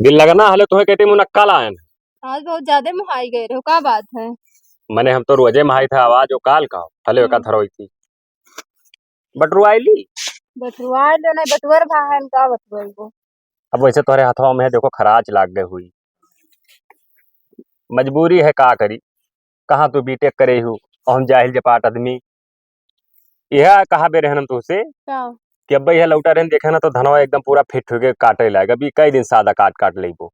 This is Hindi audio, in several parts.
दिल लगना हले तुम्हें कहते मुनक्का लायन। आज बहुत ज्यादा मुहाई गए रहो, का बात है? मने हम तो रोजे महाई था आवाज ओ काल का हले का थरोई थी बटरुआईली। बटुआ लो नहीं, बटुअर भाहन का बटुआ को। अब वैसे तुम्हारे हाथों में देखो खराच लाग गए हुई, मजबूरी है का करी। कहाँ तू बीटेक करे हूँ और हम जाहिल जपाट आदमी। यह कहा बे रहन तुझसे क्या? कि अब यह लौटा रहन देखे ना तो धनवा एकदम पूरा फिट हो गए काटे लाएगा अभी कई दिन सादा काट काट लेबो।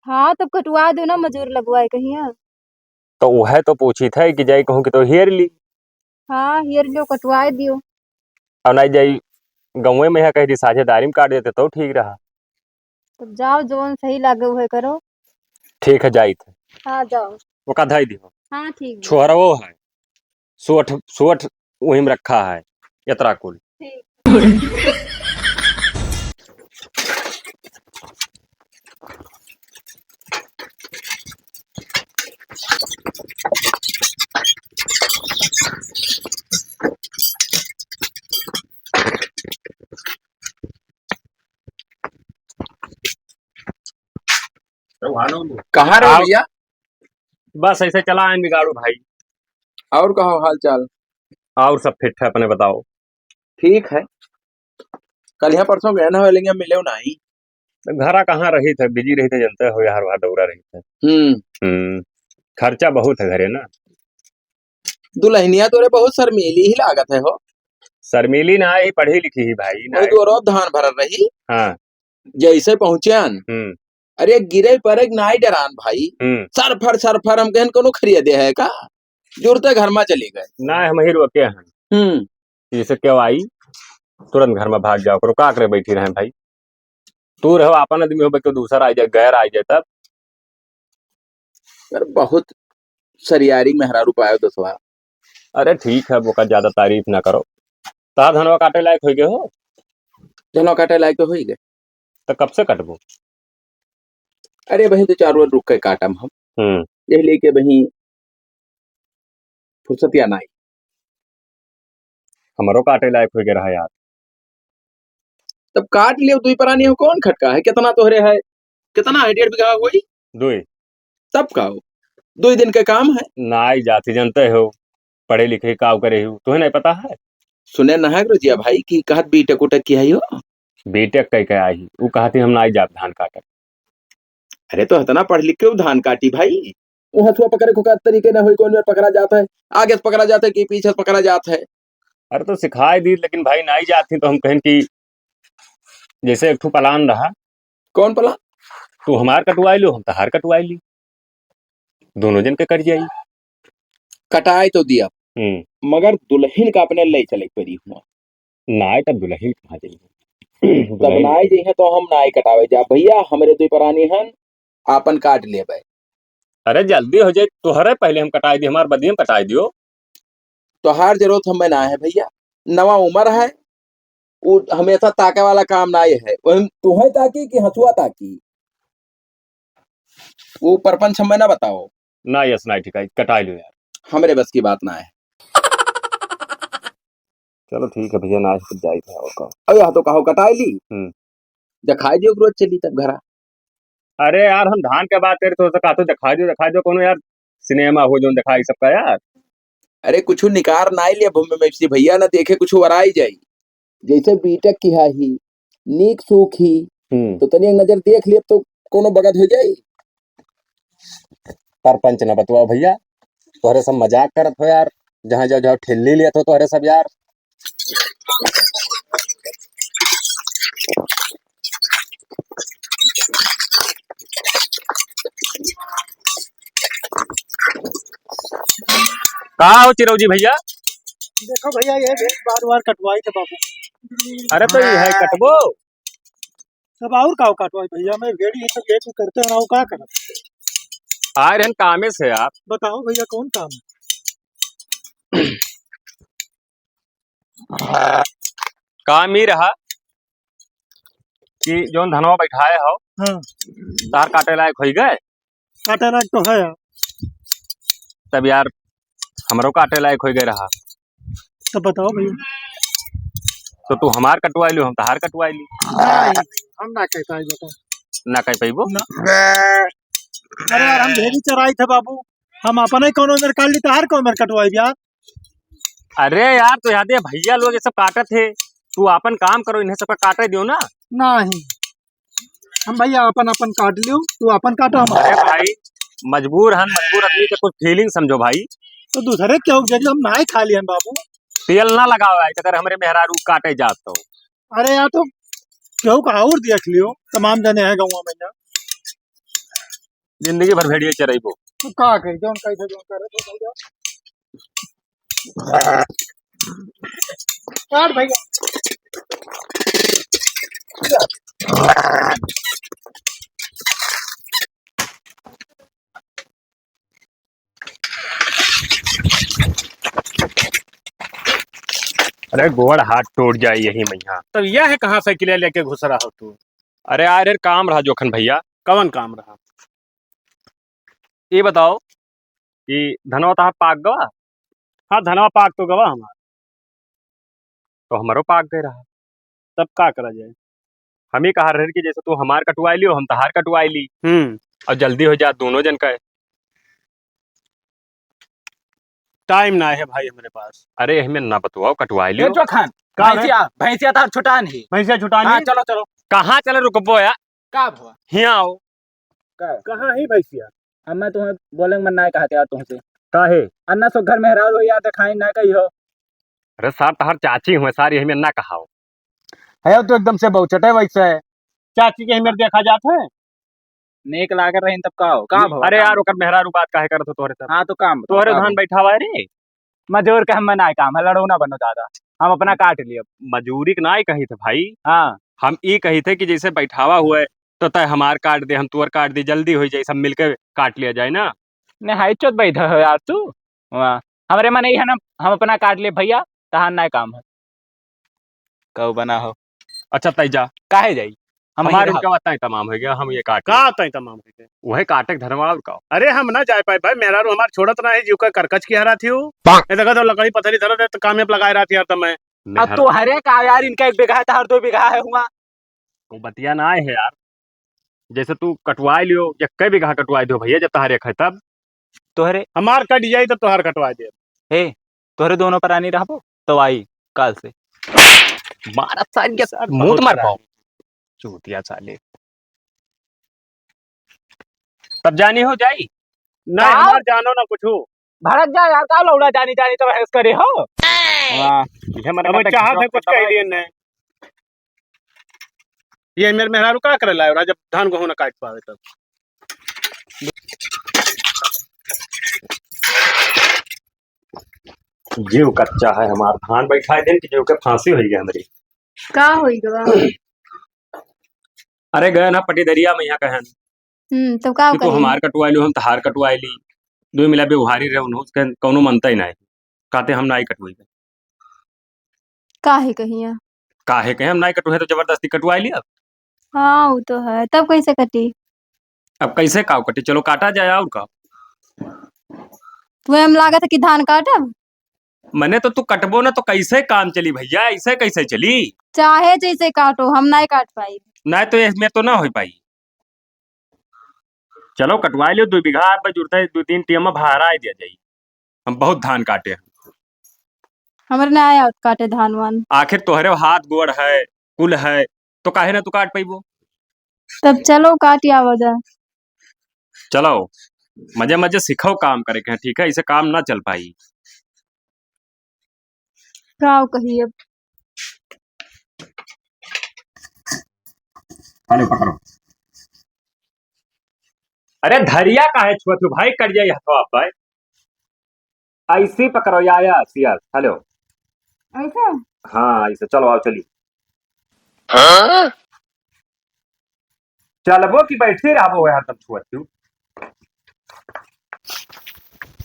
हाँ तब कटवा दो ना, मजूर लगवाए कहीं। तो वह तो पूछी थे कि जाई कहूँ कि तो हेर ली हाँ हियर लो, कटवाए दियो। और नहीं जाई गाँव में है कहीं साझेदारी में काट देते तो ठीक रहा। तब जाओ, जोन सही लागे वह करो। ठीक है जाई थे हाँ जाओ। वो का धाई दिहो हाँ ठीक है। छोहरा वो है सोठ सोठ वहीं में रखा है यतरा कुल। ठीक। कहाँ रहो भैया? बस ऐसे चला आए बिगाड़ू भाई। और कहो हाल चाल? और सब फिट है अपने बताओ। ठीक है। कल यहाँ परसों गए ना लेंगे, मिले नहीं। घरा कहाँ रही थे, बिजी रही थे, जनते हो यार वहाँ दौरा रही थे। खर्चा बहुत है घरे ना। दुल्हनिया तोरे बहुत शर्मीली ही लागत है हो। शर्मीली ना ही पढ़ी लिखी ही भाई ना। तो रोब धान भर रही। हाँ। जैसे पहुंचन अरे गिरे पर एक नाई डरान भाई। सरफर हम कहन कोनो खरीदे है का? जुड़ते घर में चले गए ना हम ही रोके हैं। जैसे क्यों आई तुरंत घर में भाग जाओ करो का करे बैठी रहे भाई। तू रहो अपन आदमी हो तो दूसरा आ जाए गैर आ जाए तब। पर बहुत सरियारी मेहरारू पायो दोस्तवा। अरे ठीक है वो का ज्यादा तारीफ ना करो। ता धनवा काटे लायक हो गए हो। धनवा काटे लायक तो हो ही गए। तो कब से कटबो? अरे वही तो 4 रोज रुक के काटम हम। यही लेके वही फुर्सतिया नाई। हमारो काटे लायक हो गया रहा यार। तब काट लियो दुई परानी हो कौन खटका है? कितना तोहरे है? कितना है? 1.5 बीघा हुई। दुई तब का हो 2 दिन का काम है। नाई जाति जानते हो पढ़े लिखे काव करे हो तुम्हें नहीं पता है। सुने ना है गुरुजिया भाई की कहत बीटेक उटेक की है हो। बीटेक कई कह आई वो कहती हम नाई जात धान काटे। अरे तो हतना पढ़ लिख के धान काटी भाई। वो हथुआ पकड़े को का तरीके ना हुई, कौन बार पकड़ा जाता है, आगे से पकड़ा जाता है कि पीछे से पकड़ा जाता है। अरे तो सिखाई दी लेकिन भाई नाई जाती तो हम कहें कि जैसे एक ठू पलान रहा। कौन पलान? तू हमार कटवाई लो हम तहार कटवाई ली, दोनों जन के कट जाई। कटाए तो दिया मगर दुल्हन का अपने ले चले पड़ी हुआ। नाई तब दुल्हन कहाँ जाइए। तब नाई जी है तो हम नाई कटावे जा भैया, हमरे दुई परानी हन आपन काट ले भाई। अरे जल्दी हो जाए तोहरे पहले हम कटाई दी हमार बदी हम कटाई दियो। तो हार जरूरत हमें ना है भैया, नवा उम्र है वो हमेशा ताके वाला काम ना है। तू है ताकी कि हथुआ ताकी वो परपंच हमें ना बताओ ना। यस नाई ठीक है कटाई लो यार, हमरे बस की बात ना है। चलो ठीक है भैया नाच कुछ जाई था और कहो। अरे तो कहो कटाई ली दिखाई दियो रोज चली तब घरा। अरे यार हम धान के बात करे तो तो दिखा दो कोनो यार सिनेमा हो जो दिखाई सबका यार। अरे कुछ निकार ना लिया भूमि में भैया ना देखे कुछ वराई जाई। जैसे बीटेक की है ही नीक सूख ही तो तनी एक नजर देख लिया तो कोनो बगत हो जाई। सरपंच न बतवाओ भैया, तोहरे सब मजाक करत हो यार, जहाँ जाओ जाओ ठेली लिया तो तोहरे सब यार। कहा हो चिरौजी भैया? देखो भैया ये बार बार कटवाई थे बाबू। अरे तो ये है कटबो सब और का कटवाई भैया, मैं भेड़ी सब लेके करते हो का कर। आ रहे कामे से आप बताओ भैया कौन काम है? काम ही रहा कि जो धनवा बैठाए हो तार काटे लायक हो गए। काटे लायक तो है तब यार हमरो काटे लायक हो गए रहा। तो बताओ भैया। तो तू हमार कटवाई लो हम तहार कटवाई ली। नहीं हम ना कहता है बताओ। ना कह पैबो। अरे यार हम भेड़ी चराई थे बाबू, हम अपने कौनो मेरे काट ली तहार कौन मेरे कटवाई यार। अरे यार तो याद है भैया लोग ये सब काटत थे, तू अपन काम करो, इन्हें सबका काटे दियो ना। नहीं हम भैया अपन अपन काट लियो, तू अपन काटो हम। अरे भाई मजबूर आदमी के कुछ फीलिंग समझो भाई। तो दूसरे क्या जगह हम नाई खा लिए बाबू। तेल ना लगाओ अगर हमरे मेहरारू काटे जात तो। अरे यार तो केहू का और देख लियो, तमाम जने है गाँव में यहाँ। जिंदगी भर भेड़िए चरेबो। तो का कही जोन कैसे जोन करे तो भैया काट भैया। अरे गोड़ हाथ टूट जाए यही मैया। तो यह है कहाँ साइकिल लेके घुस रहा हो तू? अरे यार काम रहा जोखन भैया। कवन काम रहा? ये बताओ कि धनवा तहार पाक गवा? हाँ धनवा पाक तो गवा हमारा। तो हमारो पाक गए रहा। तब का करा जाए? हम ही कहा रहे कि जैसे तू हमार कटवाई लियो हम तहार कटवाई ली और जल्दी हो जा दोनों जन का। टाइम ना है भाई हमारे पास। अरे हमें ना बतवाओ कटवाई लियो। जो खान भैंसिया तार छुटा नहीं। भैंसिया छुटानी। हाँ चलो चलो। कहाँ चले रुकबो यार? का हुआ? यहाँ आओ। कहाँ है भैंसिया? अब मैं तुम्हें बोलेंगे मन्ना कहते यार तुमसे। काहे? अन्ना सो घर में हरा हो यार दिखाई ना कही हो। अरे सार तहार चाची हुए सारी हमें ना कहाओ। है तो एकदम से बहुचटे वैसे है। चाची के हमें देखा जाता है। नेक लाकर रही तब का हो का भवा? अरे यार ओकर मेहरारू बात काहे करत हो तोहरे सब? हाँ तो काम तोहरे धान बैठा हुआ है रे। मजूर का हम ना काम है, लड़ो ना बनो दादा, हम अपना काट लिए। मजूरी के ना ही कही थे भाई। हाँ हम ई कही थे कि जैसे बैठावा हुआ है तो तय हमार काट दे हम तुअर काट दे, जल्दी हो जाए, सब मिलकर काट लिया जाए ना। नहीं हाई चौथ बैठा हो यार तू। वाह हमारे मन यही है ना, हम अपना काट लिए भैया, तहां ना काम है कहो बना हो। अच्छा तय जा काहे जाई हमारे उनका बताए तमाम हो गया, हम ये काट का तय तमाम है। वही काटे धरवा और का। अरे हम ना जा पाए भाई, मेरा हमार छोड़त ना है जीव का करकच की हरा थी हूँ। देखा तो लकड़ी पथरी धरत है तो कामयाब लगाए रहा थी यार। तो मैं अब तो हरे का यार, इनका 1 बीघा है तहार 2 बीघा है हुआ। वो बतिया ना आए है यार। जैसे तू कटवाई लियो या कई बीघा कटवाई दो भैया, जब तहारे है तब तोहरे हमार कट जाई तो तोहार कटवा दे। हे तोहरे दोनों पर आनी रहो तो आई कल से मारा साल के मुंह मार पाओ चूतिया साले। तब जानी हो जाई नहीं हमार जानो ना कुछ हो। भड़क जा यार, का लौड़ा जानी जानी तो बहस करे हो। वाह ये मरे अब चाहत है कुछ कह दिए ने। ये मेरे मेहरारू का करे लाए जब धान गेहूं ना काट पावे तब। जीव कच्चा है हमार धान बैठा दिन की जीव के फांसी हुई है हमारी। का होई गवा? अरे गए ना पटी दरिया में यहाँ कहन तो का कि तू करी? हमार कटवाई लो हम तहार कटवाई ली, दो मिला व्यवहारी रहे उन्होंने कौनो मनता ही नहीं। कहते हम नाई कटवाई काहे कहिया? काहे कहे हम नाई कटवाए तो जबरदस्ती कटवाई लिया। हाँ वो तो है, तब कैसे कटी? अब कैसे काव कटी, चलो काटा जाए और का। तुम्हें हम लागत है कि धान काटब? मने तो तू कटबो ना तो कैसे काम चली भैया, ऐसे कैसे चली? चाहे जैसे काटो, हम नहीं काट पाई। नहीं तो इसमें तो ना हो पाई। चलो कटवाई लो 2 बीघा जुड़ता है 2-3 टीम भाड़ा दिया जाये। हम बहुत धान काटे हैं। हमारे ना आया काटे धान वान। आखिर तोहरे हाथ गोड़ है कुल है तो काहे ना तू काट पाइबो। तब चलो काट आवा जा। चलो मजे मजे सिखाओ काम करे के, ठीक है? इसे काम ना चल पाई। काव कही अब। अरे पकड़ो। अरे धरिया काहे छुआ तू भाई, कट जाए हथवा भाई। ऐसे पकड़ो या सियार। हेलो ऐसा? हाँ ऐसे चलो आओ चलिए। हाँ? चलबो कि बैठे रहो यार तब छुआ तू।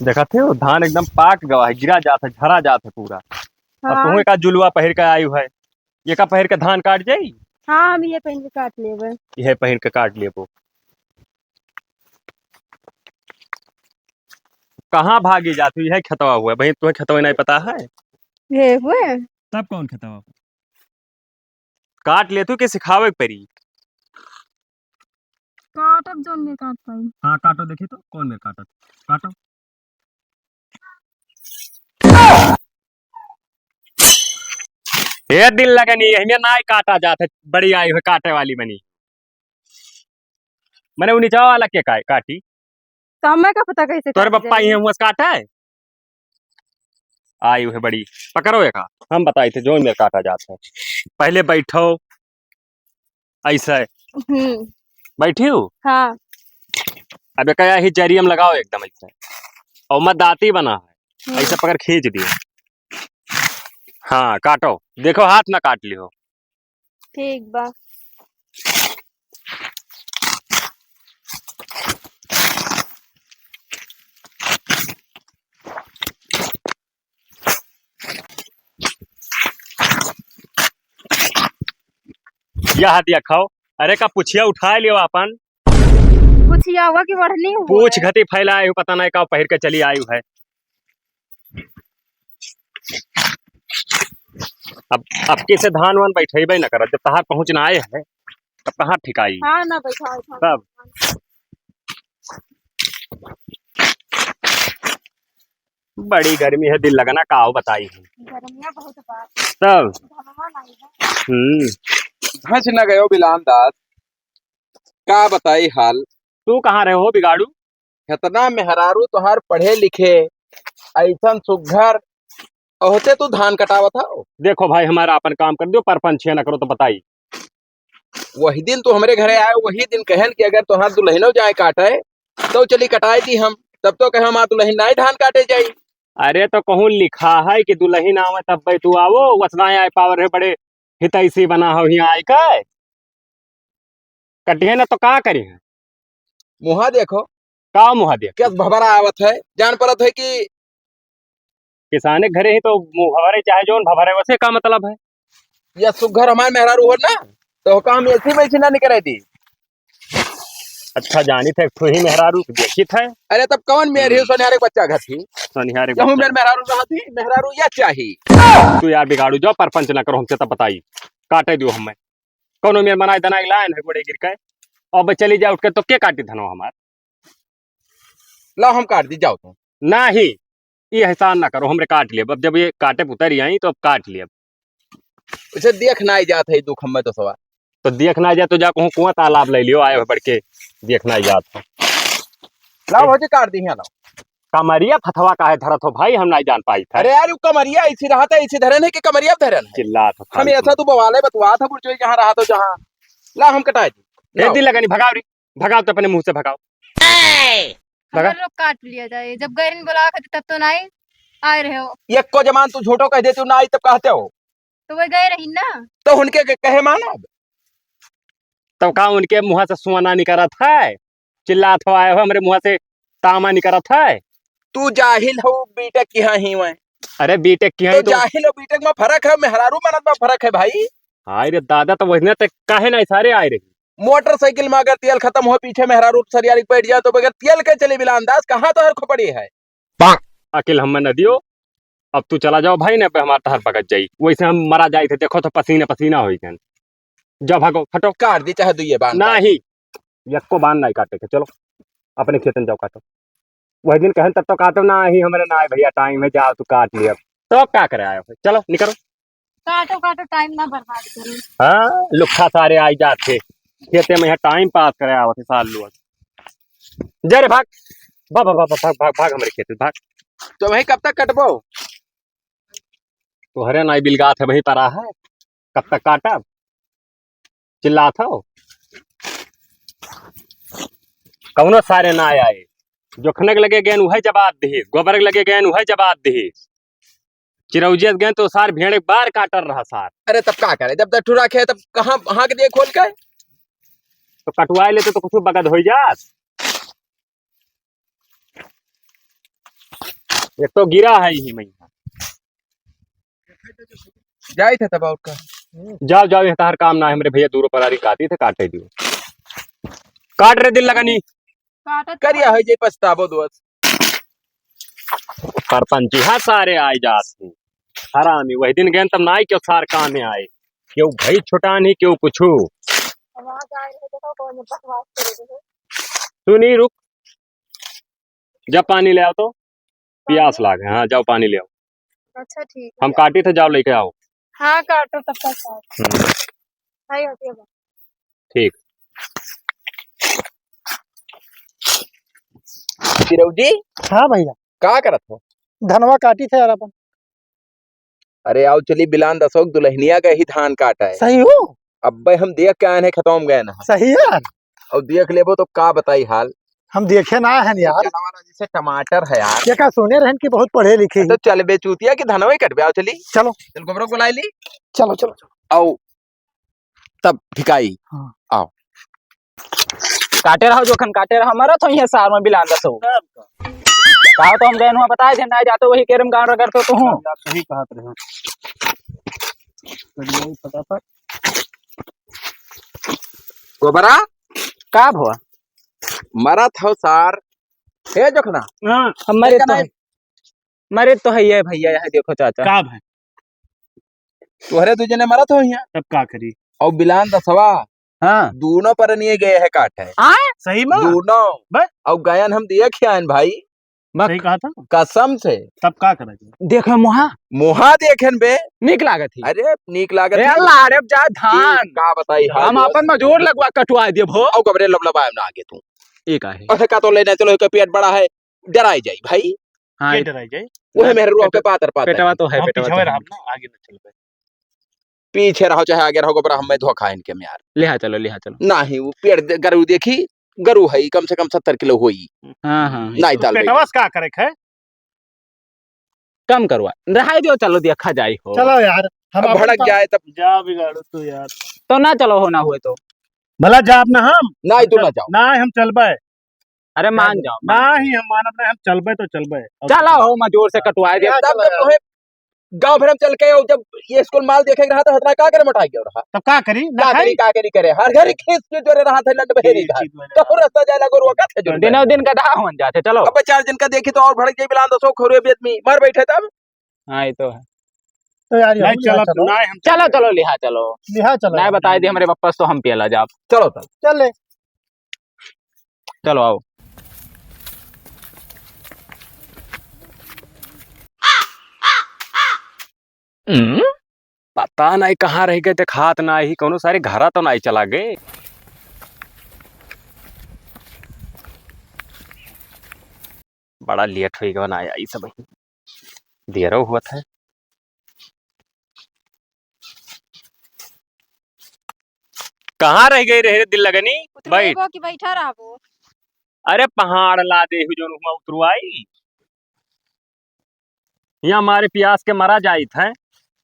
देखा थे वो धान एकदम पाक गवा है, गिरा जाता है, झरा जाता है पूरा। अब हाँ तुम्हें का जुलवा पहिर के आयु है, ये का पहिर के धान काट जाई। हाँ हम ये पहन के काट लेबे। यह पहिर के काट लेबो। कहाँ भागी जाती है? खतवा हुआ भाई, तुम्हें खतवा नहीं पता है? ये हुए तब कौन खतवा काट ले तू के सिखावे परी। काटब जोन में काट पाई। हाँ काटो, देखी तो कौन मेरे काटत, काटो। ये दिल लगनी है ना काटा जाता, बड़ी आई हुई काटे वाली बनी। मैंने वो नीचा वाला के काटी, तो हमें का पता कैसे तोरे काट पप्पा ही है जाएगी? मुझ काटा है, आई हुई बड़ी। पकड़ो एक, हम बताए थे जो मेरे काटा जाता है। पहले बैठो ऐसे, हम्म। बैठी हूँ। हाँ। अब क्या ही जरियम लगाओ एकदम ऐसे, और मत दाती बना है ऐसे, पकड़ खींच दियो। हाँ काटो, देखो हाथ ना काट लियो। ठीक बा। यह हाथ दिया खाओ। अरे का पुछिया उठा लियो अपन, पूछिया हुआ कि बढ़नी हुआ पूछ है? घटी फैलाए हो, पता नहीं का पहिर के चली आई है। अब किसे धान वान बैठे न कर, जब तहार पहुंच ना आए है तब कहाँ ठिकाई हाँ ना बैठा तब। बड़ी गर्मी है, दिल लगना काओ बताई है गर्मियाँ बहुत बात तब। धनवा नहीं है। धस न गयो बिलान दास, का बताई हाल। तू कहाँ रहे हो बिगाड़ू? इतना मेहरारू तोहार पढ़े लिखे, ऐसन सुघर, होते तू धान कटावत हो। देखो भाई हमारा अपन काम कर दो, परपंच न करो तो बताई। वही दिन तू हमारे घरे आए, वही दिन कहन कि अगर तोहार दुल्हनो जाए काटे तो चली कटाई दी हम, तब तो कहे हमार दुल्हन नहीं धान काटे जाई। अरे तो कहूँ लिखा है कि दुल्हन आवे तब भाई तू आवो, वसना आए पावर है बड़े हितैषी बना हो यहाँ आई का कटिए ना तो का करी है। मुहा देखो का मुहा दे, क्या भबरा आवत है, जान पड़त है कि किसाने के घरे ही तो मुँह भवरे चाहे जोन भवरे, वैसे का मतलब है। यह सुघर हमारे मेहरारू हो ना, तो काम ऐसी वैसी ना निकले दी। अच्छा जानी थे तू ही मेहरारू देखी थे। अरे तब कौन मेरी सोनिहारे के बच्चा घर थी, सोनिहारे कहूँ मेरे मेहरारू रहा थी, मेहरारू या चाहिए। तू यार बिगाड़ू जाओ, परपंच ना करो हमसे तब बताई, काटे दो हमें कौनो मेरे बनाए दना लाइन है गोड़े गिर के, अब चली जाए उठ के तो के काटी धनो हमार। ला हम काट दी जाओ तुम। ना ही ये एहसान ना करो, हमरे काट लिए, अब जब ये काटे पुतर आई तो अब काट लिए। उसे देख ना जात है दुख में तो सवाल। तो देखना जाए तो जा कहूँ कुआं तालाब ले लियो, आए हो बढ़ के देखना ही जात हो। लाओ हो जी काट दी है लाओ। कमरिया फथवा का है धरत हो भाई, हम नहीं जान पाई था। अरे यार कमरिया ऐसी रहा था, ऐसी धरन है कि कमरिया धरन है। चिल्ला था हम ऐसा तो बवाले बतवा था बुढ़ जहाँ रहा तो जहाँ। ला हम कटाए दी। ए दिल लगनी, भगाओ री, भगाओ तो अपने मुंह से भगाओ। हमारे लोग काट लिया जाए, जब गैरिन बुला कर तब तो नहीं आए रहे हो, ये को जमान तू झूठो कह देती ना आई तब कहते हो, तो वह गए रही ना। तो उनके कहे माना। तो का उनके मुँह से सुआना निकलत है, चिल्लात हो आए हो हमारे मुँह से तामा निकलत है। तू जाहिल हो, बीटेक की हाँ ही हुए। अरे बीटेक की तो है जाहिल और बीटेक में फर्क है, मेहरारू मनत में फर्क है भाई। हाय रे दादा, तो वही तक काहे ना सारे आए रही। मोटरसाइकिल में अगर तेल खत्म हो पीछे मेहरारू सरियारी बैठ जाए तो बगैर तेल के चले बिला अंदाज कहाँ तो हर खोपड़ी है। अकेल हम न दियो, अब तू चला जाओ भाई, ने हमारा तहर पकड़ जाई, वैसे हम मरा जाए थे, देखो तो पसीना पसीना हो गए। जाओ भागो हटो। काट दी चाहे दुइये बांध नहीं यक्को बांध नहीं काटे के, चलो अपने खेतन जाओ काटो। वही दिन कहें तब तो काटो ना ही, हमारे ना भैया टाइम है, जाओ तू काट लिया तो क्या करे आयो, चलो निकलो। काटो काटो, टाइम ना बर्बाद करो। हाँ लुखा सारे आई जाते खेते में, यहाँ टाइम पास करे आवत साल लोग। जरे भाग भाग भाग भाग भाग भाग, भाग हमारे खेत भाग। तो वही कब तक कटबो? तो हरे नाई बिलगात है वही पर है, कब तक काटा चिल्ला था कौनो सारे ना आए। जो खनक लगे गए वह जवाब दी, गोबर लगे गए वह जवाब दी, चिरौजियत गए तो सार भेड़ बार काटर रहा सार। अरे तब क्या करे, जब तक ठुरा खे तब कहाँ हाँ के दिए खोल के तो कटवाए लेते तो कुछ बगद हो जात। एक तो गिरा है ही मैं, जाए थे तब का। जाओ जाओ, यहाँ हर काम ना है हमारे भैया, दूर पर आ रही काटी थे, काटे दियो काट रहे दिल लगनी। काटत करिया है जे पछताबो दोस्त। सरपंच हाँ सारे आए जाते हरामी, वही दिन गए तब ना आई क्यों सार काम में आए, क्यों भाई छुटा नहीं क्यों कुछ। वहाँ जा रहे देखो कौन बकवास कर रहे थे। तू नहीं रुक, जब पानी ले आओ तो प्यास लागे। हाँ जाओ पानी ले आओ। अच्छा ठीक हम है। काटी थे, जाओ लेके आओ। हाँ काटो तब तक काट। हाय होती है ठीक। चिरऊ जी हाँ भैया, का करत हो? धनवा काटी थे यार अपन। अरे आओ चली बिलान दसोक दुल्हनिया का ही धान काटा है। सही हो? अब भाई हम देख के आए हैं, खत्म गए ना। सही है यार। और देख लेबो तो का बताई हाल। हम देखे ना है यार। जैसे टमाटर है यार। ये का सोने रहन की बहुत पढ़े लिखे तो चल बे चूतिया की धनवा ही कटबे। आओ चली, चलो चल गोबरों को लाई ली। चलो चलो आओ तब ठिकाई। हाँ। आओ काटे रहो जोखन काटे रहो, हमारा तो यहाँ सार में बिलान दसो कहा तो हम गए हुआ बताए थे ना जाते वही केरम गाँव करते तो हूँ। सही कहा रहे फटाफट। गोबरा का भुआ मरत हो सार है जोखना। हाँ मरे तो है ये भैया, यहाँ देखो चाचा का भाई तुहरे तुझे ने मरत हो यहाँ। तब का करी। और बिलान दसवा हाँ दोनों पर नहीं गए है काट है सही में दोनों। बस। और गायन हम दिए खियान भाई सही कहा था। कसम से। तब का करेंगे। देखो मुहा मुहा देखेन बे निक लागत थी। अरे नीक लागत अरे ही। अल्लाह रे जा धान का बताई हाल हम बस। अपन मजोर लगवा कटवा दिए भो। और गबरे लबलबाए ना आगे तू एक आहे और का तो लेना चलो, का पेट बड़ा है डराई जाई भाई। हाँ ये डराई जाए। वो है मेरे रूह पे पातर पातर। पेटवा तो है, हम पेटवा पीछे तो रहा है। ना, आगे न चल पे। पीछे रहो चाहे आगे रहो, गबरा हमें धोखा इनके में यार। लिहा चलो नहीं वो पेड़ गरु देखी, गरु है कम से कम 70 किलो होई। हाँ हाँ नहीं डाल पेटवा से का करे है। कम करवा रहा दियो, चलो देखा जाई हो। चलो यार, हम अब भड़क जाए तब जा बिगाड़ो तू यार। तो ना चलो हो ना हुए तो भला जा अपना हम नहीं तू ना जाओ। ना हम चलबे। अरे मान जाओ ना ही हम मानब नहीं, हम चलबे तो चलबे। चलो हो मजोर से कटवा दे। तब जब तोहे गांव भर में चल के और जब ये स्कूल माल देखेगा रहा तो हतना का करे मोटाई गया रहा। तब का करी ना का खाई। करी करे हर घर खींच के जोरे रहा था लट बहेरी का। तो रास्ता जाए लगो रोका थे जो दिनों दिन गधा हो जाते। चलो अब 4 दिन का देखी तो और भड़क जाए बिलान दसो खोरे बेदमी मर बैठे तब। हाँ ये तो है। तो यार नहीं चलो चलो ना हम चलो चलो लिहा चलो लिहा चलो नहीं बताए दी हमारे वापस तो हम पियला जाओ। चलो तब चल ले। चलो आओ। पता नहीं कहाँ रह गए, खात ना ही कोनो सारे घरा तो नहीं चला गए। बड़ा लेट हो गया ना आया ये सब देर हुआ था। कहाँ रह गई रहे दिल लगनी बैठ। उतरेगो कि बैठा रहो। अरे पहाड़ ला दे जो हुआ उतरू आई यहाँ हमारे प्यास के मरा जाई थे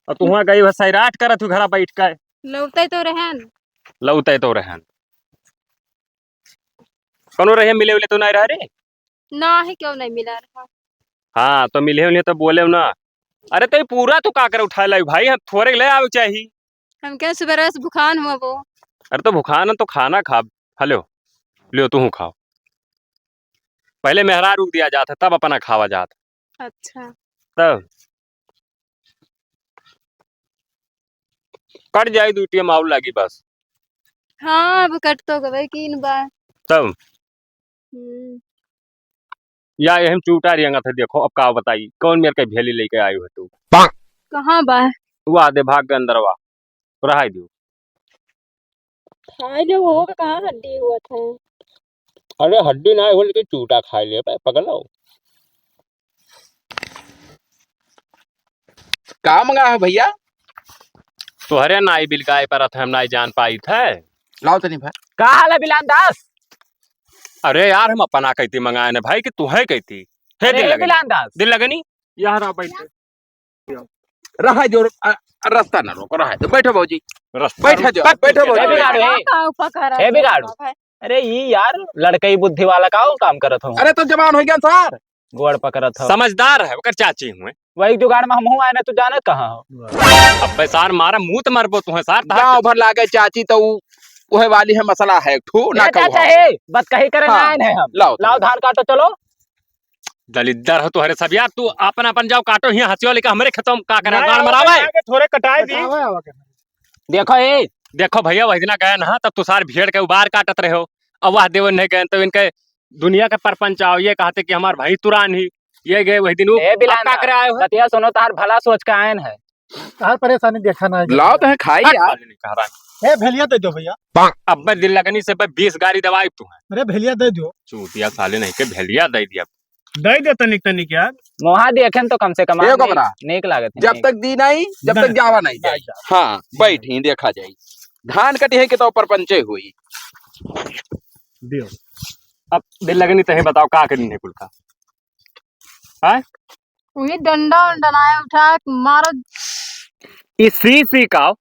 और तुहा गई वह सैराट करत हूँ घरा बैठ कर। लौटते तो रहन। लौटे तो रहन कौनो रहे मिले उले तो नहीं रह रे। ना ही क्यों नहीं मिला रहा। हाँ तो मिले उले तो बोले ना। अरे तो पूरा तो का कर उठा लाई भाई, हम थोड़े ले आवे चाहिए। हम क्या सुबह से भुखान हुआ वो। अरे तो भुखान तो खाना खा। हेलो लियो तू खाओ। पहले मेहरा रुक दिया जाता तब अपना खावा जाता। अच्छा तब कट जाए दूटिया माउल लगी बस। हाँ अब कट तो गए किन बार। तब या हम चूटा रियंगा थे। देखो अब का बताई कौन मेरे के भेली लेके आई हो तू। कहाँ बा। तू आधे भाग के अंदर वा रहा दू। खाए जो होगा कहाँ हड्डी हुआ था। अरे हड्डी ना हो लेकिन चूटा खा ले पगलो। का मंगा है भैया। तुहरे नाई बिलगाए पर हम नाई जान पाई थे। लाओ तनी भाई। का हाल है बिलान दास। अरे यार हम अपना कहती मंगाए ने भाई कि तू है कहती है दिल लगनी। बिलान दास दिल लगनी यहाँ रहा बैठे रहा जो रास्ता ना रोको रहा तो बैठो भौजी बैठो जो बैठ बैठो भौजी। ए बिगाड़ो। अरे ये यार लड़कई बुद्धि वाला का काम करत हूँ। अरे तो जवान हो गया सर। गोड़ पकड़त हो समझदार है ओकर चाची हुए। वही जुगाड़ में हम आए ना तू जानत कहाँ हो। अब पैसार मारा मुंह तो मरबो तू है सार। गाँव भर लागे चाची तो वह वाली है मसला है ठू ना चाचा कहो। है बस कही करे हाँ। ना आए हैं हम। लाओ लाओ धान काटो चलो। दलिद्दर हो तुहरे सब यार। तू अपन अपन जाओ काटो यहाँ हंसियो लेके हमरे खत्म का करे गाड़ मरावे। थोड़े कटाए दी। देखो ये देखो भैया वही दिना गए ना तब तुषार भेड़ के उबार काटत रहे हो। अब वह देवन नहीं गए तो इनके दुनिया के परपंच आओ ये कहते कि हमार भाई तुरान ही ये गए वही दिन का करे आए हो। बतिया सुनो तार भला सोच के आयन है। तार परेशानी देखा ना लाओ तो है खाई यार। ए भेलिया दे दो भैया। अब मैं दिल लगनी से 20 गाड़ी दवाई तू है। अरे भेलिया दे दो। चूतिया साले नहीं के भेलिया दे दिया। दे दे तनिक यार। मोहा देखें तो कम से कम देखो बरा। नेक लागत जब तक दी नहीं जब तक जावा नहीं जाए। हाँ बैठी देखा जाए धान कटी है कि तो परपंचे हुई। दियो अब दिल लगनी तो है बताओ का करी है कुल का है वही डंडा डंडाए उठा मारो। इसी का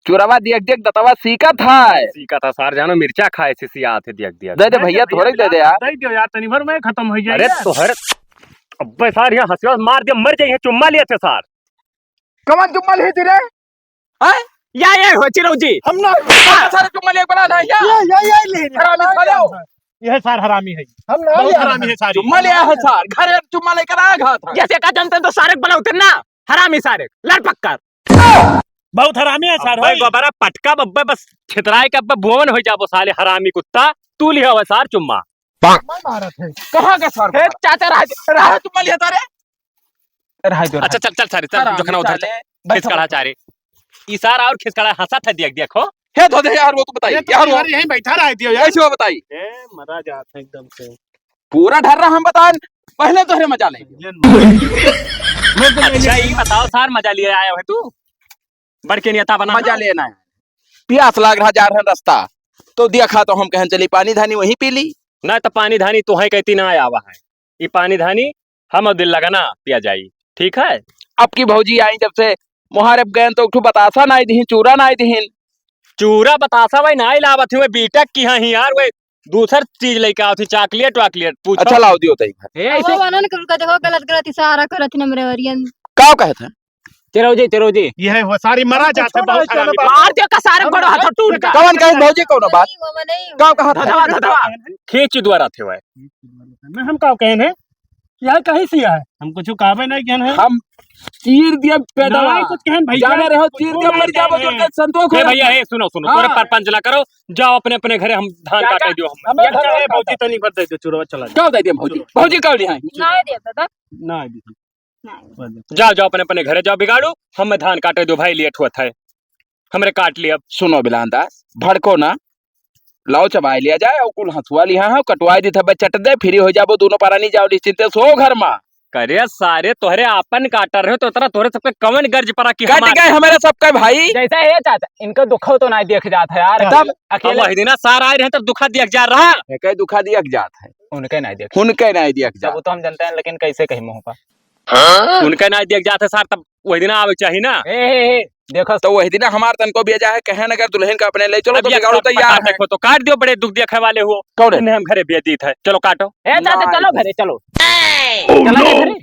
चुरावा देख देख दतवा सीखा था। सीखा था सार जानो मिर्चा खाए सी आते देख दिया। दे दे भैया थोड़े दे दे यार। दे दियो यार तनी भर में खत्म हो जाए। अरे तो हर अब्बे सार यहाँ हंसिया मार दिया मर जाइए चुम्मा लिए थे सार। कमन चुम्मा ले तेरे हैं या हो चिरौ जी हम ना सारे चुम्मा ले बना था क्या ये ले हरामी साले हो। यह सार हरामी है। हम ना बहुत हरामी है सारी। चुम्मा ले है सार घर चुम्मा लेकर आ गया था। जैसे का जनते तो सारे बड़ा उतरना हरामी सारे लड़ पक्कर बहुत हरामी है सार भाई गोबरा पटका बब्बे बस छितराए के अब्बे भुवन हो जाबो साले हरामी कुत्ता तू लिया हुआ सार चुम्मा मारत है। कहां का सर ए चाचा रहा चुम्मा लिया तारे रहा दो। अच्छा चल चल सारे चल जोखना उधर खिसकड़ा चारे इशारा और खिसकड़ा हंसा था देख देखो हे धो दे यार वो तो बताइए क्या हुआ। यहीं बैठा रहा दियो यार। कैसे हुआ बताइए। ए मरा जाता एकदम से। पूरा ढर रहा हम बताएं पहले तोहरे मजा लेंगे। अच्छा ये बताओ सार मजा लिए आया है तू बड़के नेता बना मजा लेना है। प्यास लाग रहा जा रहा रास्ता तो देखा तो हम कहन चली पानी धानी वहीं पी ली। ना तो पानी धानी तो है कहती ना आया हुआ है ये पानी धानी हम दिल लगाना पिया जाई ठीक है। अब की भौजी आई जब से मुहारब गए तो बतासा ना दी चूरा ना दी चूरा बतासा भाई ना लावत हुए बीटेक की हाँ यार वे दूसर चीज लेके आओ थी चॉकलेट वाकलेट पूछो। अच्छा लाओ दियो तई वो बनन कर देखो गलत गलत इशारा करत हमरे वरियन का कहत है। चिरौ जी यह है वो सारी मरा जाता है। बहुत हरामी है। मार दियो का सारे बड़ा हाथ टूट का कवन कहे भौजी कौन बात नहीं का कहत है। धधवा धधवा खींच द्वारा थे वह मैं हम का कहन है यह कहीं से है। हम कुछ काबे नहीं कहन है। हम चीर दिया पैदा नहीं कुछ कहन भैया। जाने रहो चीर दिया मर जाबो तो के संतोष हो। भैया हे सुनो सुनो तोरे परपंच ना करो जाओ अपने अपने घरे हम धान काटे दियो हम ये क्या है बहुत तनी भर दे दो चुरवा चला क्या दे दिया भौजी भौजी कह दिया ना दे दादा ना जाओ जाओ अपने अपने घरे जाओ बिगाड़ो हम धान काटे दो भाई लेट हुआ था हमरे काट लिया। सुनो बिलान दास भड़को ना लाओ चबाई लिया जाए और कुल हंसुआ लिया है कटवाई दी था चट दे फ्री हो जाबो दोनों पारानी जाओ निश्चिंत सो घर में करे सारे तोहरे आपन काटर रहे तो तरह तोहरे सबके कवन गर्ज पड़ा कि कट गए हमारे सबका भाई। जैसा है चाचा इनको दुखो तो नहीं देख जाता है यार तब अकेले वही दिन सार आए रहे तो दुखा दिया जा रहा कई दुखा दिया जात है उनके नहीं देख उनके नहीं दिया जब वो तो हम जानते हैं लेकिन कैसे कहीं मुंह पर उनके नहीं दिया जाते सार तब वही दिन आवे चाहिए ना। ए देखो तो वही दिन हमार तन को भी जाए कहे अगर दुल्हन का अपने ले चलो तो बिगाड़ो तैयार है। देखो तो काट दियो बड़े दुख देखे वाले हो कौन इन्हें हम घरे भेज दी थे चलो काटो। ए चाचा चलो घरे चलो चलो घरे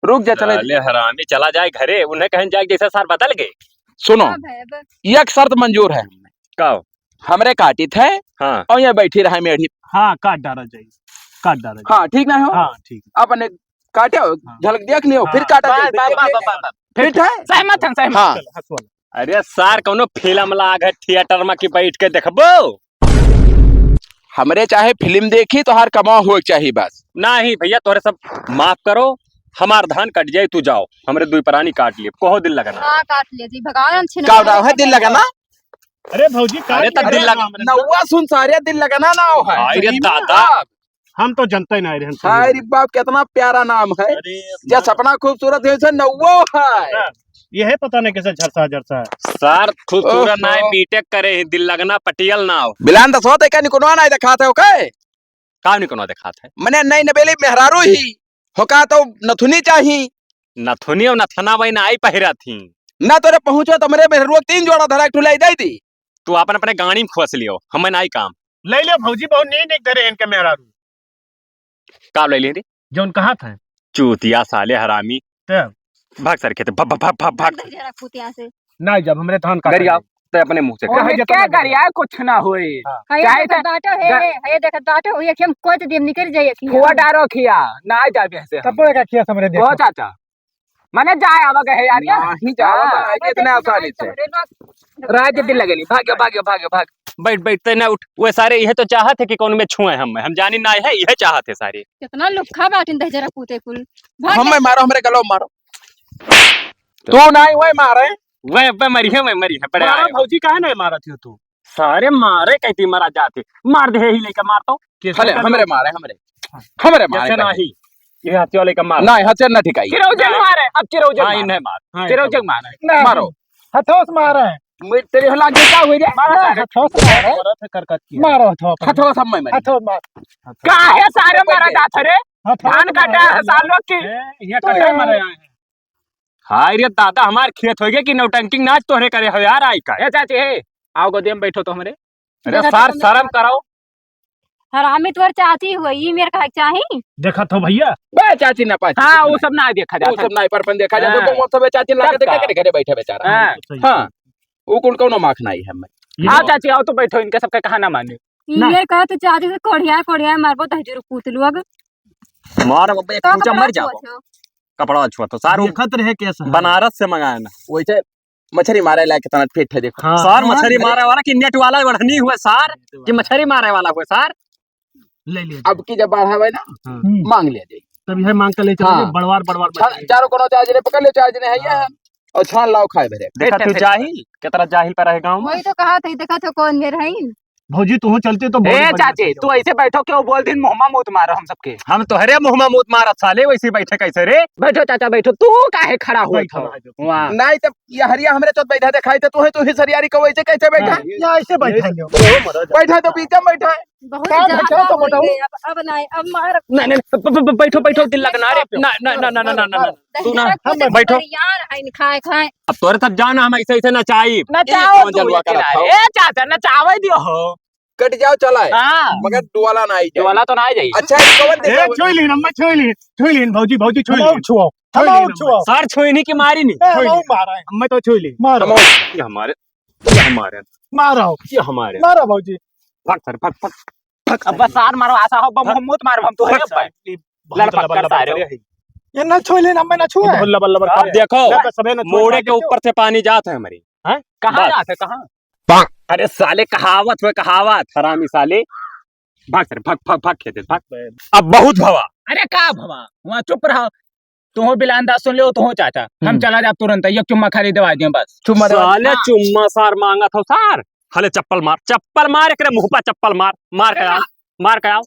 रुक जा चले चले हरामी चला जाए घरे उन्हें कहें जाए जैसे सार बदल गए। सुनो एक शर्त मंजूर है हमने कहो हमरे काटी थे हाँ और यहाँ बैठी रहा मेढ़ी। हाँ काट डाला जाए काट डाला जाए। हाँ ठीक ना हो हाँ ठीक अपने काटे हो झलक देख लियो फिर काटा फिर सहमत हैं सहमत। हाँ हंसवाला। अरे सार कौनो फिल्म लाग है थिएटर में की बैठ के देखबो हमरे चाहे फिल्म देखी तो हर कमा हो चाहिए बस। नहीं भैया तोरे सब माफ करो हमार धान कट जाए तू जाओ हमरे दुई परानी काट लिए कहो दिल लगाना। हां काट लिए थी भगवान छिन का उड़ाव है दिल लगाना। अरे भौजी अरे तब दिल लगा नौवा सुन सारे दिल लगाना ना हो है। अरे दादा हम तो जनता ही नहीं रहे। हाय बाप कितना प्यारा नाम है जब सपना खूबसूरत है वैसे नौवो है। ये है पता नहीं कैसे झरसा झरसा है। सर खूबसूरत ना है बीटेक करे दिल लगना पटियल ना हो बिलान दस होते क्या निकोनवा नहीं दिखाते हो के का नहीं कोनो दिखात है मने नहीं नबेली मेहरारू ही होका तो नथुनी चाहिए नथुनी और नथना वही ना आई पहिरा थी ना तोरे पहुंचो तो मेरे मेहरुआ 3 जोड़ा धरा ठुलाई दे दी तू अपन अपने गाड़ी में खोस लियो हमें ना आई काम ले लियो भौजी बहुत नींद एक धरे इनके मेहरारू का ले ली जोन कहा था चूतिया साले हरामी तब भाग सर खेते भाग भाग भाग भाग जरा कुतिया से नहीं जब हमरे धान काट गरी आओ तो अपने मुंह से और कहे ये क्या करिया कुछ ना होए हये चाहे देख डाटो है देख डाटो हुई कि हम कोच देम निकल जाए थी हुआ डारो खिया ना जाबे ऐसे तब का किया हमरे ओ देखो चाचा माने जाए आवा गए यार नहीं जाओ इतने आसानी से राज दिल लगे नहीं भाग्य भाग्य भाग्य भाग बैठ बैठते ना उठ वो सारे यह तो चाहत है कि कौन में छुए हम जानी ना है यह चाहत है सारे कितना लुखा बाटिन दे जरा पूते कुल भाग हम मारो हमरे गलो मारो तू नहीं वही मारे वह मरी है बड़े मारा आए। भौजी काहे नहीं मारा थी तू सारे मारे कहती मारा जाते मार दे ही लेकर मारता हले हमरे मारे हमरे मारे नहीं ये हथियार लेकर मार नहीं हथियार ना ठिकाई चिरौजग मारे अब चिरौजग हाँ मारे इन्हें मार चिरौजग मारे मारो हथौस मारे तेरे हला क्या हुई रे हथौस मारे करकट की मारो हथौस हथवा सब में हथौस मार का है सारे मारा जात रे हथौस धान काटा है सालों की ये कटे मरे आए हैं हाय रे दादा हमार खेत हो गए कि नौटंकी नाच तोहरे करे हो यार आई का ए चाची हे आओ गोदी में बैठो तो हमरे अरे सार शर्म कराओ हरामी तोर चाची हुई मेरे का चाही देखा तो भैया बे चाची ना पाची हाँ वो सब ना देखा वो जाता सब नहीं पर देखा जाए हाँ। तो वो सब चाची लगा सबका। देखे के घरे बैठे बेचारा हाँ हां वो कौन माख नहीं है मैं हाँ चाची आओ तो बैठो इनके सबका कहा ना माने ये कहा तो चाची से कोढ़िया मारबो तहजर पूतलू अग मार एक तो पूछा मर जाओ कपड़ा छुआ तो सार देखत रहे कैसा है। बनारस से मंगाया ना वैसे मछली मारे लायक कितना फिट है देखो हाँ सार मछली मारे वाला कि नेट वाला बढ़नी हुआ सार कि मछली मारे वाला हुआ सार ले लिया अब की जब बढ़ावे ना मांग लिया जाए तब यह मांग कर ले चलो हाँ। बड़वार चारों कोनो चार्ज ने पकड़ ले चार्ज ने है ये और छान लाओ खाए भरे देखा तू जाहिल कितना जाहिल पर रहे गाँव में वही तो कहा था देखा तो कौन मेरे है भौजी तू चलते तो बहुत ए बढ़िया चाची चीज़ तू ऐसे बैठो क्यों बोल दिन मुहम्मा मुत मारो हम सबके हम तो हरे मुँह में मुत मारत साले वैसे बैठे कैसे रे बैठो चाचा बैठो तू काहे खड़ा हुआ बैठो, था बैठो। वहाँ नहीं तब ये हरिया हमरे चोट बैठा दिखाई तो ही सरियारी को वैसे कैसे बैठा या ऐसे बैठा लो बैठा तो बीच में बैठा है बहुत काम ज्यादा बैठा तो हो बताओ। गए, अब नहीं अब मार नहीं बैठो बैठो दिल लगना रे ना ना ना ना ना ना तू ना बैठो यार है खाए खाए अब तोरे तब जाना हम ऐसे ऐसे नचाई नचाओ कौन तू जलवा लेकिन करा था? ए चाचा नचावे दियो हो कट जाओ चला है हाँ मगर दुआला ना आई ये वाला तो ना आ जाई अच्छा ये कौन ए देखा छुई लीन भौजी भौजी छुई हम लीन छुओ हम छुओ सार छोईनी की मारी नहीं हम मारा है मैं तो छुई ली मारो ये हमारे मारो ये हमारे मारो भौजी फक सर फक फक अब बस सार मारो आशा हो बम मुत मारो हम तो है अब लड़पट करता रहो ये ना छुए लेना मैं ना छुए लबर लबर अब देखो सबे न मोड़े के ऊपर से पानी जाता है हमारी कहाँ बस। जाते कहाँ अरे साले कहावत हुए कहावत हरामी साले भाग सर भाग भाग भाग खेते भाग अब बहुत भवा अरे का भवा वहाँ चुप रहो तू हो बिलांदा सुन लो तू हो चाचा हम चला जा तुरंत एक चुम्मा खाली दवा दियो बस साले चुम्मा सार मांगा था सार हले चप्पल मार एक मुंह पर चप्पल मार के आओ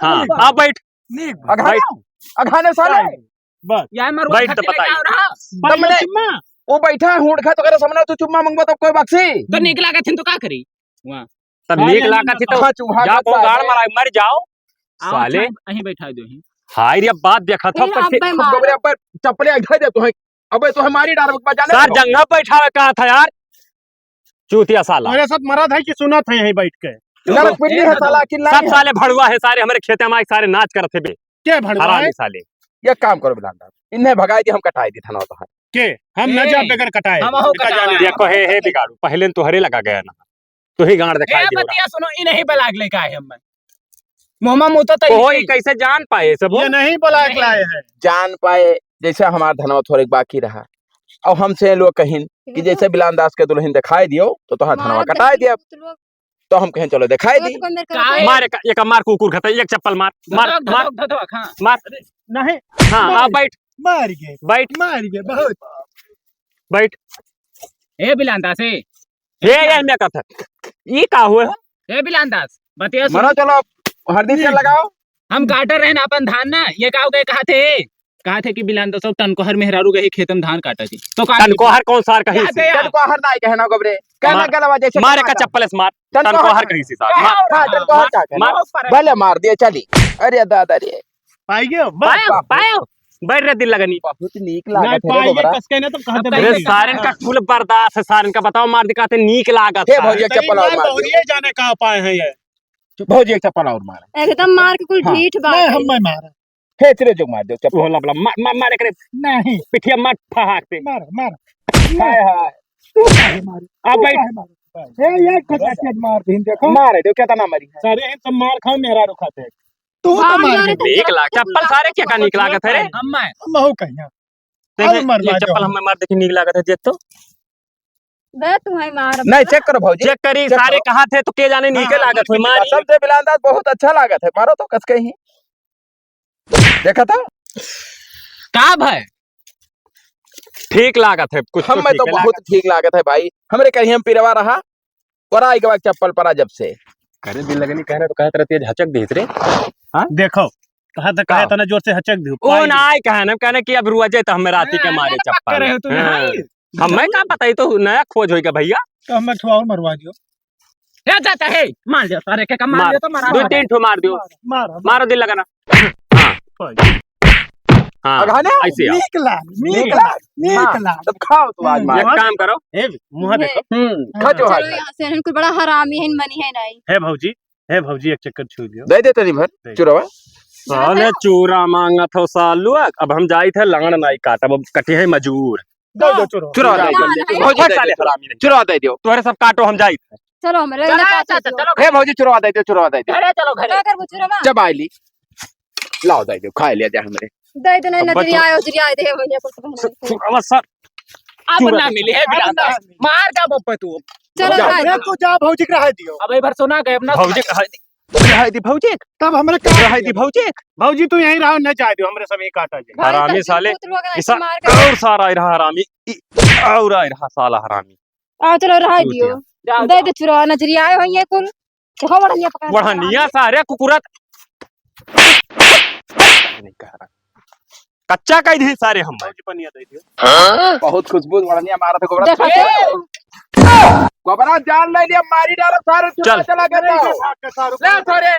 हाँ आप बैठ अघाने साले यार मर बैठ तो बताइए। तुमने वो बैठा है हुड़ खा तो करे सामने तू चुम्मा मंगवा तो कोई बक्सी तो निकला के तो का करी वहाँ तब नीक लागा थी तो हाँ, चूहा जा का को गाड़ साले। मारा मर जाओ साले अहीं बैठा दो ही हाय रे बात देखा था फिर अब मैं मार गोबरे पर चप्पले इधर दे तो है अबे तो हमारी डार बजाने सार जंगा बैठा हुआ कहा था यार चूतिया साला मेरे साथ मरा था कि सुना था यहीं बैठ के नरक पिल्ली है साला कि सब साले भड़ुआ है सारे हमारे खेते में सारे नाच करते बे के भड़वा है हरामी साले ये काम करो बिलांदा इन्हें भगाई दी हम कटाई दी थाना तो के हम न ए, जा बगैर कटाए हम हो इनका कटाए। जाने देखो हे बिगाड़ू पहले तो हरे लगा गया ना तो ही गाड़ दिखाई ए दिया बतिया सुनो इ नहीं बलाग ले का है हम मोहम्मा मुतो तो कोई कैसे जान पाए सब ये नहीं बुला के लाए हैं जान पाए जैसे हमारा धनवा थोड़े बाकी रहा और हमसे लोग कहीं कि जैसे बिलांदास के दुल्हन दिखाई दियो तो तोहार धनवा कटाई दिया तो हम कहें चलो दिखाई दी मार एक मार कुकुर खाता एक चप्पल मार मार मार मार नहीं हाँ आप बैठ मार गए बहुत बैठ ए बिलांदा से ये मैं कहता ये का हुआ ए बिलांदास बतिया सुनो मरो चलो हरदी से लगाओ हम काटर रहे ना अपन धान ना ये का हो गए कहा थे कि बिलांदा सब तन को हर मेहरारू गए खेत में धान काटा थी तो तन को हर कौन सार कहीं से तन को हर नहीं कहना गोबरे कहना मार- गलवा जैसे मारे का चप्पल से मार तन को हर कहीं से सार मार हाँ तन को हर का कहना भले मार दिए चली अरे दादा रे पाई गयो पायो पायो बैठ रे दिल लगनी बहुत नीक नहीं लागत है पाई रे गोबरा कस के ना तो कहते अब अरे भाई, सारन का फुल बर्दाश्त है सारन का बताओ मार दिखाते नीक लागत हे है। भौजी एक चप्पल और मार दियो बहुरिये जाने कहाँ पाए हैं ये भौजी एक चप्पल और मार एकदम मार के कुल हाँ। ढीठ नहीं बात हम मैं मारा हे तेरे जो मार दियो चप्पल वो लबला मार मार करे नहीं पिठिया मार फहाकते मार मार हाय हाय तू काहे मारी अब बैठ ये खटा के मार दिन देखो मारे दियो क्या तना मरी सारे सब मार खाओ मेरा रुखाते हैं तू तो भाग मार जा रे गए। नीक लाग चप्पल सारे क्या का नीक लागत है रे हम हम हो कहिया देख और मरवा ये चप्पल दो। हमें मार देखी नीक लागत है देख तो बे तू है मार नहीं चेक करो भौजी, चेक करी चेक सारे करो। कहा थे तो के जाने नीचे लागत हुई मारी कसम से बिलांदाज बहुत अच्छा लागत है, मारो तो कस के ही देखा था। का भाई ठीक लागत है कुछ हम में तो ठीक बहुत ठीक लागत है भाई, हमरे कहीं हम पिरवा रहा पराई के बाद चप्पल परा जब से करे दिल लगनी कहने तो कहते रहती है झचक देत रे देखो कहा था कहा तना जोर से हचक दी ओ ना आए कहने कहने कि अब रुआ जाए तो हमें राती के मारे चप्पल रहे हो तुम हाँ। हमें का पता ही तो नया खोज होई का भैया तो हमें ठुआ मरवा दियो। क्या जाता है मार दियो सारे के मार मार दियो तो मारा दो तीन ठो मार दियो मार मारो दिल लगाना हाँ अगाने ऐसे आओ निकला निकला। निकला तब खाओ तो आज मार एक काम करो ए मुंह देखो खा जो चलो हाथ यहाँ से इनको बड़ा हरामी है मनी है नहीं है भौजी एक चक्कर छू दियो दे दे तनी भर चुरवा। साले चूरा मांगा था सालू अब हम जाई थे लंगड़ नाई काटब अब कटे है मजूर दो दो चुरो चुरवा दे ना, दो नहीं। भौजी दे साले दो, हरामी नहीं चुरवा दे दियो। तोरे सब काटो हम जाई थे चलो हमारे चलो ना चाचा काट चलो हे भौजी चुरवा दे दियो, चुरवा दे दियो। घरे चलो घरे क्या कर बुचुरा मां जब आईली लाओ दे दियो, खा लिया जा हमरे। दे दे अब नजरिया आए दे भैया को तो अब सर अब ना मिली है बिलांदा मार का बप्पे तू चलो जा, खाए। अरे तू जा भौजी के रह दियो। अब एक बार सुना गए अपना भौजी रहाई दी भौजी, तब हमरे का रहाई दी भौजी। भौजी तू यहीं रहो न जाए दियो हमरे सब यहीं काटा जाए भाई, हरामी तब साले पुत्र लोग ऐसे इसा मार कर और सारा आई रहा हरामी और आई रहा साला हरामी आओ चलो रहा दियो जाओ, दे दे चुरा नजरिया आए होइए कुल देखो बढ़िया पकड़ बढ़निया सारे कुकुरत नहीं कह रहा कच्चा कह दी सारे हम भौजी पनिया दे दियो बहुत खुशबू बढ़िया मारा था गोबरा। देखो गोबरा जान ले लिया, मारी डालो सारे चल। चला गया। ले थोड़े